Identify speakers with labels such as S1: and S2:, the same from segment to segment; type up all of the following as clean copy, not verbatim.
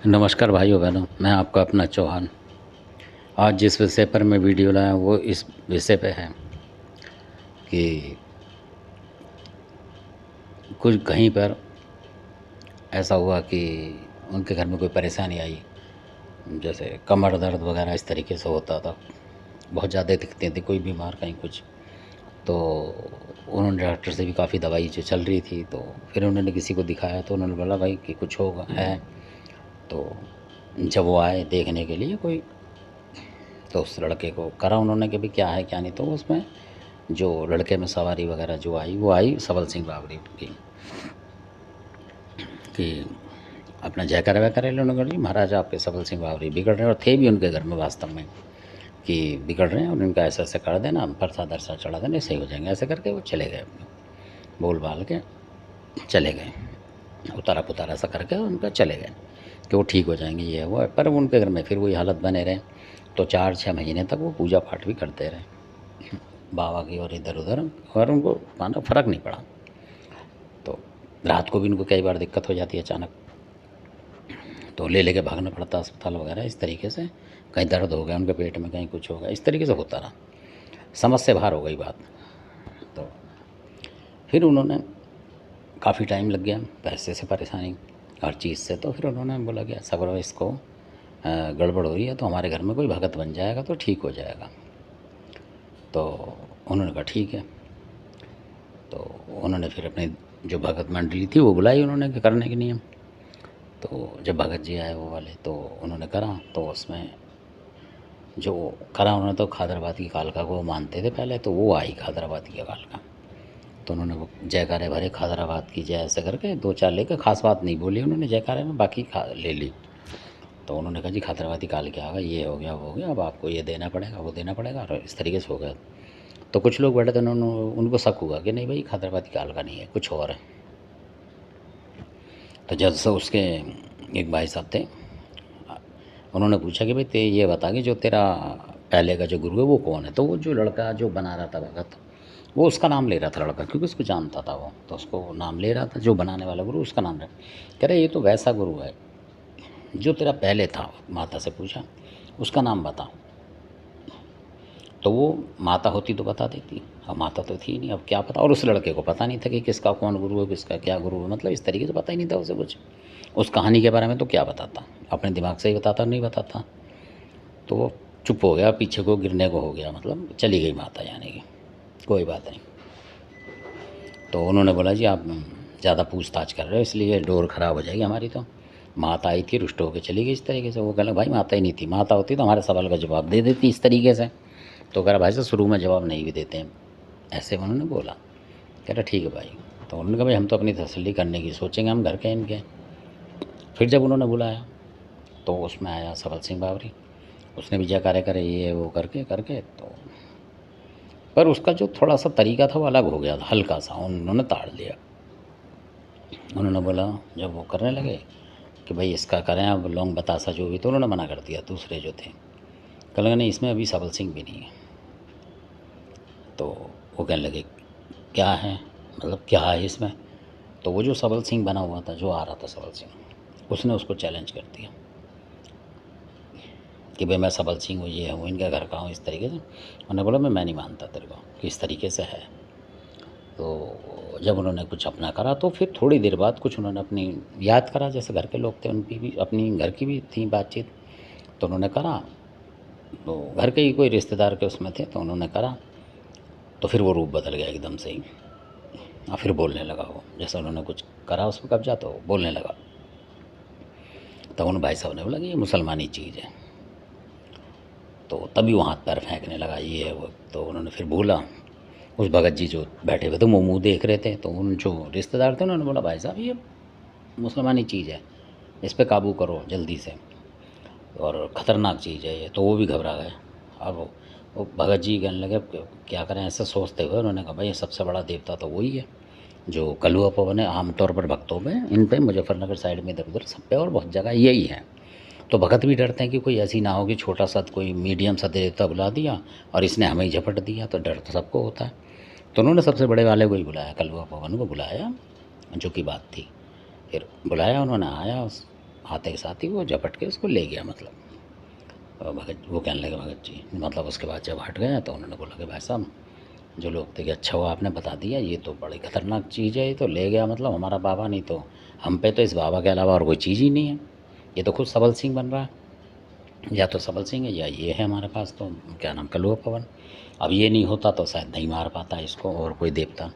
S1: नमस्कार भाइयों बहनों, मैं आपका अपना चौहान। आज जिस विषय पर मैं वीडियो लाया वो इस विषय पे है कि कुछ कहीं पर ऐसा हुआ कि उनके घर में कोई परेशानी आई, जैसे कमर दर्द वगैरह इस तरीके से होता था, बहुत ज़्यादा दिखती थी, कोई बीमार कहीं कुछ। तो उन्होंने डॉक्टर से भी काफ़ी दवाई जो चल रही थी, तो फिर उन्होंने किसी को दिखाया तो उन्होंने बोला भाई कि कुछ होगा है। तो जब वो आए देखने के लिए कोई, तो उस लड़के को करा उन्होंने कि भाई क्या है क्या नहीं। तो उसमें जो लड़के में सवारी वगैरह जो आई वो आई सबल सिंह बावरी की कि अपना जयकारा वैकारा उन्होंने कहा महाराज आपके सबल सिंह बावरी बिगड़ रहे हैं, और थे भी उनके घर में वास्तव में कि बिगड़ रहे हैं, और इनका ऐसा ऐसा कर देना, प्रसाद अरसा चढ़ा देना, सही हो जाएंगे। ऐसे करके वो चले गए, बोल बाल के चले गए, उतारा पुतारा सा करके उनका चले गए कि वो ठीक हो जाएंगे ये वो। पर उनके घर में फिर वही हालत बने रहे। तो 4-6 महीने तक वो पूजा पाठ भी करते रहे बाबा की और इधर उधर, और उनको मानो फ़र्क नहीं पड़ा। तो रात को भी उनको कई बार दिक्कत हो जाती है अचानक, तो ले लेके भागना पड़ता अस्पताल वगैरह इस तरीके से। कहीं दर्द हो गया उनके पेट में, कहीं कुछ हो गया, इस तरीके से होता रहा। समझ से बाहर हो गई बात। तो फिर उन्होंने काफ़ी टाइम लग गया, पैसे से परेशानी, हर चीज़ से। तो फिर उन्होंने बोला कि ऐसा करो, इसको गड़बड़ हो रही है तो हमारे घर में कोई भगत बन जाएगा तो ठीक हो जाएगा। तो उन्होंने कहा ठीक है। तो उन्होंने फिर अपने जो भगत मंडली थी वो बुलाई उन्होंने कि करने के नियम। तो जब भगत जी आए वो वाले, तो उन्होंने करा। तो उसमें जो करा उन्होंने, तो खादराबाद की कालका को मानते थे पहले, तो वो आई खादराबाद की कालका। तो उन्होंने वो जयकारे भरे खादराबाद की जय, ऐसे करके 2-4 लेकर, खास बात नहीं बोली उन्होंने जयकारे में, बाकी ले ली। तो उन्होंने कहा जी खादराबादी काल के आ गए, ये हो गया वो हो गया, अब आपको ये देना पड़ेगा वो देना पड़ेगा, और इस तरीके से हो गया। तो कुछ लोग बैठे थे, उन्होंने उनको शक हुआ कि नहीं भाई खादराबादी काल का नहीं है, कुछ और है। तो जब से उसके एक भाई साहब थे, उन्होंने पूछा कि भाई ते ये बता कि जो तेरा पहले का जो गुरु है वो कौन है। तो वो जो लड़का जो बना रहा था भगत, वो उसका नाम ले रहा था लड़का, क्योंकि उसको जानता था वो, तो उसको नाम ले रहा था, जो बनाने वाला गुरु उसका नाम रहा। कह रहे ये तो वैसा गुरु है जो तेरा पहले था। माता से पूछा उसका नाम बता। तो वो माता होती तो बता देती, अब माता तो थी नहीं, अब क्या पता। और उस लड़के को पता नहीं था कि किसका कौन गुरु है, किसका क्या गुरु है, मतलब इस तरीके से पता ही नहीं था उसे कुछ। उस कहानी के बारे में तो क्या बताता, अपने दिमाग से ही बताता, नहीं बताता। तो वो चुप हो गया, पीछे को गिरने को हो गया, मतलब चली गई माता, यानी कि कोई बात नहीं। तो उन्होंने बोला जी आप ज़्यादा पूछताछ कर रहे हो, इसलिए डोर ख़राब हो जाएगी हमारी। तो माता आई थी, रुष्ट होकर चली गई इस तरीके से। वो कह भाई माता ही नहीं थी, माता होती तो हमारे सवाल का जवाब दे देती इस तरीके से। तो कह रहा भाई साहब शुरू में जवाब नहीं भी देते हैं, ऐसे उन्होंने बोला। कह रहा ठीक है भाई। तो उन्होंने कहा भाई हम तो अपनी तसल्ली करने की सोचेंगे, हम घर के इनके। फिर जब उन्होंने बुलाया तो उसमें आया सबल सिंह बावरी, उसने भी जयकारे करे ये वो करके करके। तो पर उसका जो थोड़ा सा तरीका था वो अलग हो गया था, हल्का सा उन्होंने ताड़ लिया। उन्होंने बोला जब वो करने लगे कि भाई इसका करें अब लौंग बतासा जो भी, तो उन्होंने मना कर दिया। दूसरे जो थे कह लगे नहीं इसमें अभी सबल सिंह भी नहीं है। तो वो कहने लगे क्या है, मतलब क्या है इसमें। तो वो जो सबल सिंह बना हुआ था, जो आ रहा था सबल सिंह, उसने उसको चैलेंज कर दिया कि भाई मैं सबल सिंह हूँ, ये हूँ, इनके घर का हूँ, इस तरीके से। उन्होंने बोला मैं नहीं मानता तेरे को कि इस तरीके से है। तो जब उन्होंने कुछ अपना करा तो फिर थोड़ी देर बाद कुछ उन्होंने अपनी याद करा, जैसे घर के लोग थे उनकी भी अपनी घर की भी थी बातचीत। तो उन्होंने करा, तो घर के ही कोई रिश्तेदार के उसमें थे, तो उन्होंने करा। तो फिर वो रूप बदल गया एकदम से ही, और फिर बोलने लगा वो, जैसे उन्होंने कुछ करा उसमें कब्जा, तो बोलने लगा। तब उन भाई साहब ने बोला कि ये मुसलमानी चीज़ है। तो तभी वो हाथ पैर फेंकने लगा, ये है वो। तो उन्होंने फिर बोला, उस भगत जी जो बैठे हुए थे वो मुँह देख रहे थे, तो उन जो रिश्तेदार थे उन्होंने बोला भाई साहब ये मुसलमानी चीज़ है, इस पर काबू करो जल्दी से, और ख़तरनाक चीज़ है ये। तो वो भी घबरा गए। अब वो भगत जी कहने लगे क्या करें, ऐसे सोचते हुए उन्होंने कहा भाई ये सबसे बड़ा देवता तो वही है जो कलुआ पवन है आमतौर पर भक्तों में, इन पे मुजफ्फरनगर साइड में इधर उधर सब पे और बहुत जगह यही है। तो भगत भी डरते हैं कि कोई ऐसी ना हो कि छोटा सा कोई मीडियम सा देवता बुला दिया और इसने हमें ही झपट दिया, तो डर तो सबको होता है। तो उन्होंने सबसे बड़े वाले को ही बुलाया, कलुआ पवन को बुलाया, जो की बात थी। फिर बुलाया उन्होंने, आया आते के साथ ही वो झपट के उसको ले गया। मतलब भगत, वो कहने लगे भगत जी, मतलब उसके बाद जब हट गए तो उन्होंने बोला कि भाई साहब, जो लोग थे कि अच्छा हुआ आपने बता दिया, ये तो बड़ी खतरनाक चीज़ है, ये तो ले गया मतलब हमारा बाबा, नहीं तो हम पे तो इस बाबा के अलावा और कोई चीज़ ही नहीं है, ये तो खुद सबल सिंह बन रहा है, या तो सबल सिंह है या ये है हमारे पास, तो क्या नाम, कलुआ पवन। अब ये नहीं होता तो शायद नहीं मार पाता इसको और कोई देवता,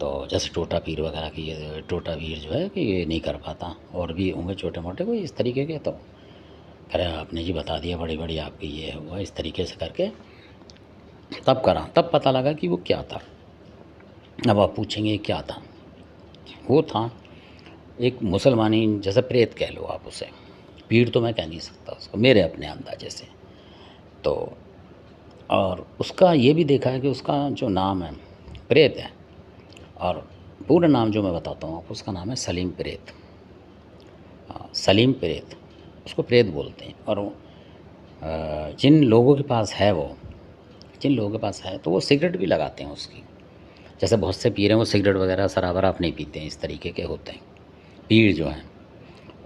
S1: तो जैसे टोटा पीर वगैरह की, ये टोटा वीर जो है कि ये नहीं कर पाता, और भी होंगे छोटे मोटे कोई इस तरीके के। तो कह रहे आपने जी बता दिया, बड़ी बड़ी आपकी ये हुआ, इस तरीके से करके तब करा, तब पता लगा कि वो क्या था। अब आप पूछेंगे क्या था, वो था एक मुसलमानी जैसे प्रेत कह लो आप उसे, पीर तो मैं कह नहीं सकता उसको मेरे अपने अंदाजे से। तो और उसका ये भी देखा है कि उसका जो नाम है प्रेत है, और पूरा नाम जो मैं बताता हूँ आपको, उसका नाम है सलीम प्रेत। हाँ, सलीम प्रेत, उसको प्रेत बोलते हैं। और जिन लोगों के पास है वो, जिन लोगों के पास है तो वो सिगरेट भी लगाते हैं उसकी। जैसे बहुत से पीर हैं वो सिगरेट वगैरह शराब वराब नहीं पीते हैं, इस तरीके के होते हैं पीर जो हैं।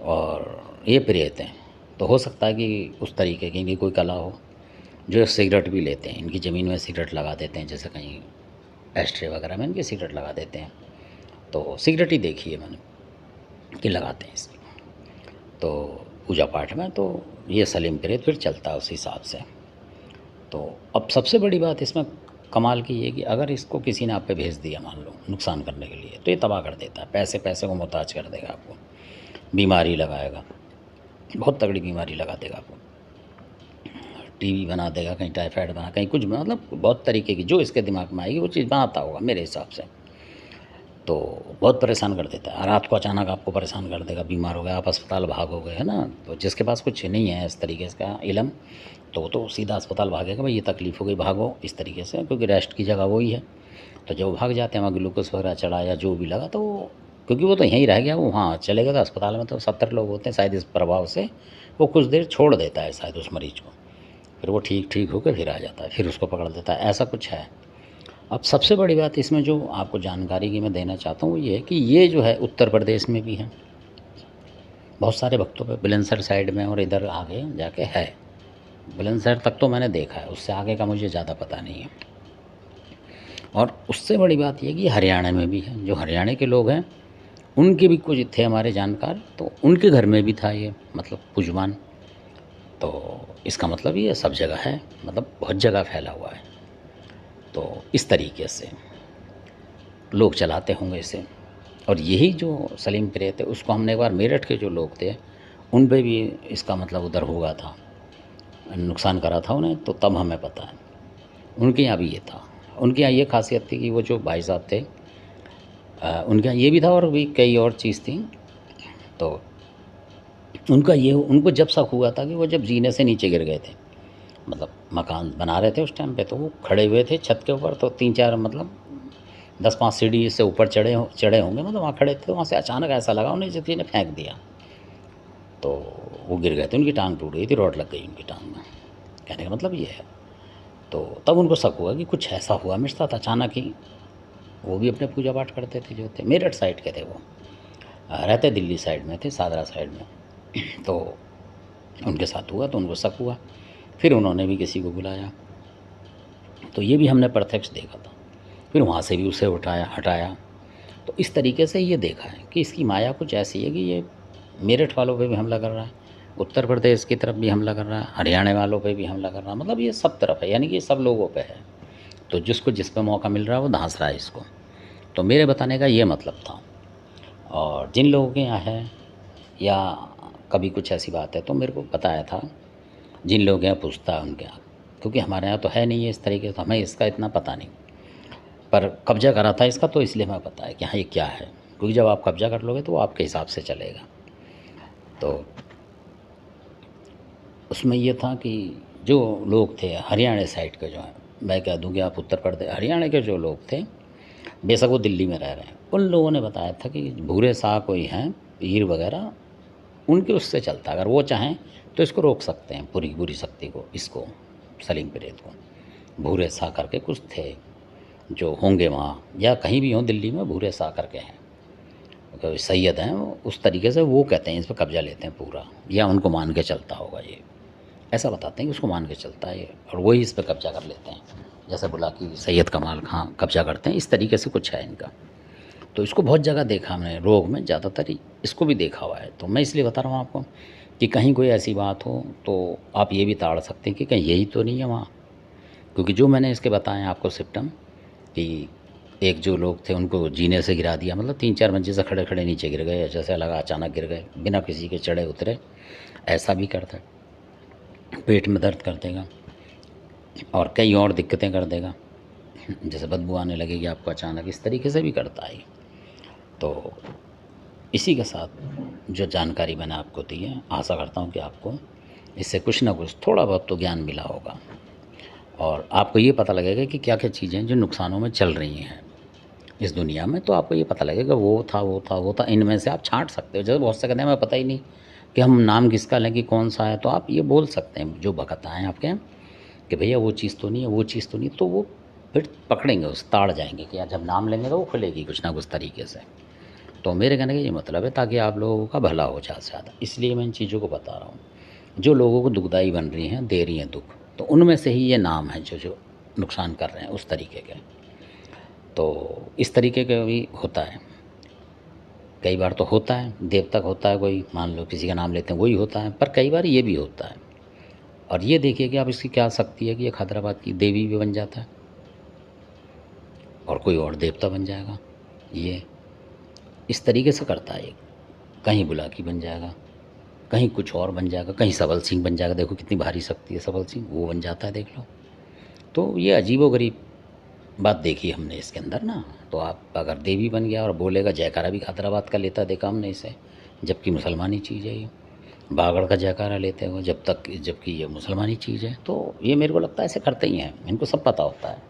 S1: और ये प्रेत हैं, तो हो सकता है कि उस तरीके की इनकी कोई कला हो, जो सिगरेट भी लेते हैं, इनकी ज़मीन में सिगरेट लगा देते हैं, जैसे कहीं एस्ट्रे वगैरह में इनकी सिगरेट लगा देते हैं। तो सिगरेट ही देखी है मैंने कि लगाते हैं इसकी, तो पूजा पाठ में तो ये सलीम प्रेत फिर चलता है उस हिसाब से। तो अब सबसे बड़ी बात इसमें कमाल की ये कि अगर इसको किसी ने आप पे भेज दिया मान लो नुकसान करने के लिए, तो ये तबाह कर देता है, पैसे पैसे को मोहताज कर देगा आपको, बीमारी लगाएगा, बहुत तगड़ी बीमारी लगा देगा आपको, टीबी बना देगा, कहीं टाइफाइड बना, कहीं कुछ, मतलब बहुत तरीके की जो इसके दिमाग में आएगी वो चीज़ बनाता होगा मेरे हिसाब से। तो बहुत परेशान कर देता है, रात को अचानक आपको परेशान कर देगा, बीमार हो गए आप, अस्पताल भागोगे, है ना। तो जिसके पास कुछ नहीं है इस तरीके का इलम, तो वो तो सीधा अस्पताल भागेगा, भाई ये तकलीफ़ हो गई, भागो, इस तरीके से, क्योंकि रेस्ट की जगह वही है। तो जब वो भाग जाते हैं, वहाँ ग्लूकोज वगैरह चढ़ा या जो भी लगा, तो क्योंकि वो तो यहीं रह गया, वो वहाँ चले गए, तो अस्पताल में तो 70 लोग होते हैं शायद, इस प्रभाव से वो कुछ देर छोड़ देता है शायद उस मरीज को, फिर वो ठीक ठीक होकर फिर आ जाता है, फिर उसको पकड़ देता है, ऐसा कुछ है। अब सबसे बड़ी बात इसमें जो आपको जानकारी की मैं देना चाहता हूँ वो ये है कि ये जो है उत्तर प्रदेश में भी है, बहुत सारे भक्तों पे, बुलंदशहर साइड में और इधर आगे जाके है। बुलंदशहर तक तो मैंने देखा है, उससे आगे का मुझे ज़्यादा पता नहीं है। और उससे बड़ी बात ये कि हरियाणा में भी है, जो हरियाणा के लोग हैं उनके भी कुछ थे हमारे जानकार, तो उनके घर में भी था ये, मतलब पुजवान। तो इसका मतलब ये सब जगह है, मतलब बहुत जगह फैला हुआ है। तो इस तरीके से लोग चलाते होंगे इसे। और यही जो सलीम प्रेत है, उसको हमने एक बार मेरठ के जो लोग थे उन पे भी इसका मतलब उधर हुआ था, नुकसान करा था उन्हें, तो तब हमें पता है। उनके यहाँ भी ये था, उनके यहाँ ये खासियत थी कि वो जो भाई साहब थे, उनके यहाँ ये भी था और भी कई और चीज़ थी। तो उनका ये, उनको जब शक हुआ था कि वो जब जीने से नीचे गिर गए थे, मतलब मकान बना रहे थे उस टाइम पे, तो वो खड़े हुए थे छत के ऊपर, तो 3-4 मतलब 10-5 सीढ़ी से ऊपर चढ़े होंगे, मतलब वहाँ खड़े थे, तो वहाँ से अचानक ऐसा लगा उन्हें जैसे किसी ने फेंक दिया, तो वो गिर गए थे, उनकी टांग टूट गई थी, रॉड लग गई उनकी टांग में, कहने का मतलब ये है। तो तब उनको शक हुआ कि कुछ ऐसा हुआ मेरे साथ अचानक ही। वो भी अपने पूजा पाठ करते थे, जो थे मेरठ साइड के थे वो, रहते दिल्ली साइड में थे, सादरा साइड में। तो उनके साथ हुआ तो उनको शक हुआ, फिर उन्होंने भी किसी को बुलाया, तो ये भी हमने प्रत्यक्ष देखा था, फिर वहाँ से भी उसे उठाया हटाया। तो इस तरीके से ये देखा है कि इसकी माया कुछ ऐसी है कि ये मेरठ वालों पे भी हमला कर रहा है, उत्तर प्रदेश की तरफ भी हमला कर रहा है, हरियाणा वालों पे भी हमला कर रहा है, मतलब ये सब तरफ है, यानी कि सब लोगों पे है। तो जिसको जिस पे मौका मिल रहा है वो धांस रहा है इसको। तो मेरे बताने का ये मतलब था। और जिन लोगों के यहाँ है या कभी कुछ ऐसी बात है तो मेरे को बताया था, जिन लोग यहाँ पूछता है उनके यहाँ, क्योंकि हमारे यहाँ तो है नहीं है इस तरीके से, हमें इसका इतना पता नहीं, पर कब्जा करा था इसका तो इसलिए हमें पता है कि हाँ ये क्या है, क्योंकि जब आप कब्जा कर लोगे तो वो आपके हिसाब से चलेगा। तो उसमें ये था कि जो लोग थे हरियाणा साइड के, जो हैं, मैं कह दूँ कि आप उत्तर प्रदेश हरियाणा के जो लोग थे, बेशक वो दिल्ली में रह रहे हैं, उन लोगों ने बताया था कि भूरे शाह कोई हैं पीर वगैरह, उनके उससे चलता, अगर वो चाहें तो इसको रोक सकते हैं, पूरी बुरी शक्ति को, इसको सलीम प्रेत को। भूरे शाह करके कुछ थे जो होंगे वहाँ, या कहीं भी हों दिल्ली में, भूरे शाह करके हैं, सैयद हैं उस तरीके से वो कहते हैं इस पे कब्ज़ा लेते हैं पूरा, या उनको मान के चलता होगा ये, ऐसा बताते हैं कि उसको मान के चलता है ये, और वही इस पे कब्ज़ा कर लेते हैं। जैसे बोला कि सैयद कमाल खां कब्ज़ा करते हैं, इस तरीके से कुछ है इनका। तो इसको बहुत जगह देखा हमने, रोग में ज़्यादातर इसको भी देखा हुआ है। तो मैं इसलिए बता रहा हूँ आपको कि कहीं कोई ऐसी बात हो तो आप ये भी ताड़ सकते हैं कि कहीं यही तो नहीं है वहाँ, क्योंकि जो मैंने इसके बताए हैं आपको सिम्पटम, कि एक जो लोग थे उनको जीने से गिरा दिया, मतलब 3-4 मंजिल से खड़े खड़े नीचे गिर गए, जैसे लगा अचानक गिर गए बिना किसी के चढ़े उतरे, ऐसा भी करता है। पेट में दर्द कर देगा और कई और दिक्कतें कर देगा, जैसे बदबू आने लगेगी आपको अचानक, इस तरीके से भी करता है। तो इसी के साथ जो जानकारी मैंने आपको दी है, आशा करता हूँ कि आपको इससे कुछ ना कुछ थोड़ा बहुत तो ज्ञान मिला होगा, और आपको ये पता लगेगा कि क्या क्या चीज़ें हैं जो नुकसानों में चल रही हैं इस दुनिया में। तो आपको ये पता लगेगा वो था वो था वो था, इनमें से आप छाँट सकते हो। जैसे बहुत से कहते हैं हमें पता ही नहीं कि हम नाम किसका लें कि कौन सा है, तो आप ये बोल सकते हैं जो भगत आएँ आपके यहाँ कि भैया वो चीज़ तो नहीं है, वो चीज़ तो नहीं, तो वो फिर पकड़ेंगे, उस ताड़ जाएंगे कि जब नाम लेंगे तो वो खुलेगी कुछ ना कुछ तरीके से। तो मेरे कहने का ये मतलब है ताकि आप लोगों का भला हो ज़्यादा से ज़्यादा, इसलिए मैं इन चीज़ों को बता रहा हूँ। जो लोगों को दुखदाई बन रही हैं, दे रही हैं दुख, तो उनमें से ही ये नाम है जो जो नुकसान कर रहे हैं उस तरीके के। तो इस तरीके का भी होता है, कई बार तो होता है, देव तक होता है, कोई मान लो किसी का नाम लेते हैं वही होता है, पर कई बार ये भी होता है। और ये देखिए कि आप इसकी क्या शक्ति है कि एक हैदराबाद की देवी भी बन जाता है और कोई और देवता बन जाएगा। ये इस तरीके से करता है, कहीं बुलाकी बन जाएगा, कहीं कुछ और बन जाएगा, कहीं सबल सिंह बन जाएगा। देखो कितनी भारी शक्ति है सबल सिंह, वो बन जाता है, देख लो। तो ये अजीबोगरीब बात देखी हमने इसके अंदर ना। तो आप अगर देवी बन गया और बोलेगा, जयकारा भी हैदराबाद का लेता देखा हमने इसे, जबकि मुसलमानी चीज़ है ये। बागड़ का जयकारा लेते हो जबकि ये मुसलमानी चीज़ है। तो ये मेरे को लगता है ऐसे करते ही हैं, इनको सब पता होता है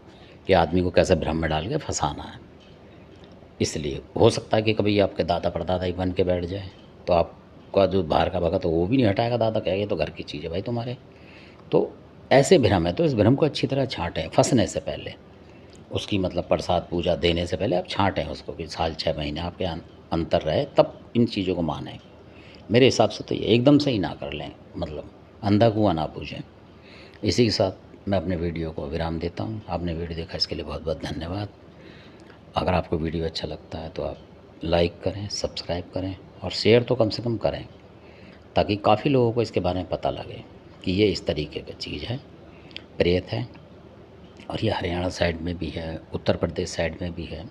S1: कि आदमी को कैसे भ्रम में डाल के फंसाना है। इसलिए हो सकता है कि कभी आपके दादा परदादा ही बन के बैठ जाए, तो आपका जो बाहर का भगत है वो भी नहीं हटाएगा, दादा कहेगा ये तो घर की चीज़ है भाई तुम्हारे। तो ऐसे भ्रम है, तो इस भ्रम को अच्छी तरह छाँटें फंसने से पहले, उसकी मतलब प्रसाद पूजा देने से पहले आप छाँटें उसको कि साल 6 महीने आपके अंतर रहे, तब इन चीज़ों को मानें। मेरे हिसाब से तो ये एकदम से ही ना कर लें, मतलब अंधा कुआं ना पूजें। इसी के साथ मैं अपने वीडियो को विराम देता हूँ। आपने वीडियो देखा इसके लिए बहुत बहुत धन्यवाद। अगर आपको वीडियो अच्छा लगता है तो आप लाइक करें, सब्सक्राइब करें और शेयर तो कम से कम करें, ताकि काफ़ी लोगों को इसके बारे में पता लगे कि ये इस तरीके की चीज़ है, प्रेत है। और ये हरियाणा साइड में भी है, उत्तर प्रदेश साइड में भी है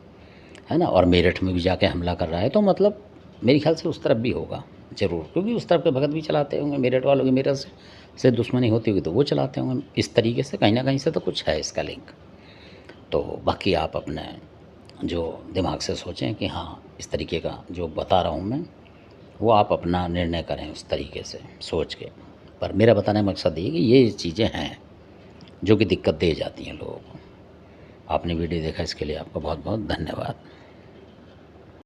S1: ना, और मेरठ में भी जाके हमला कर रहा है। तो मतलब मेरे ख्याल से उस तरफ भी होगा ज़रूर, क्योंकि उस तरफ के भगत भी चलाते होंगे, मेरठ वालों की मेरठ से दुश्मनी होती होगी तो वो चलाते होंगे। इस तरीके से कहीं ना कहीं से तो कुछ है इसका लिंक। तो बाकी आप अपने जो दिमाग से सोचें कि हाँ इस तरीके का जो बता रहा हूँ मैं, वो आप अपना निर्णय करें उस तरीके से सोच के। पर मेरा बताने का मकसद ये कि ये चीज़ें हैं जो कि दिक्कत दे जाती हैं लोगों को। आपने वीडियो देखा इसके लिए आपका बहुत बहुत धन्यवाद।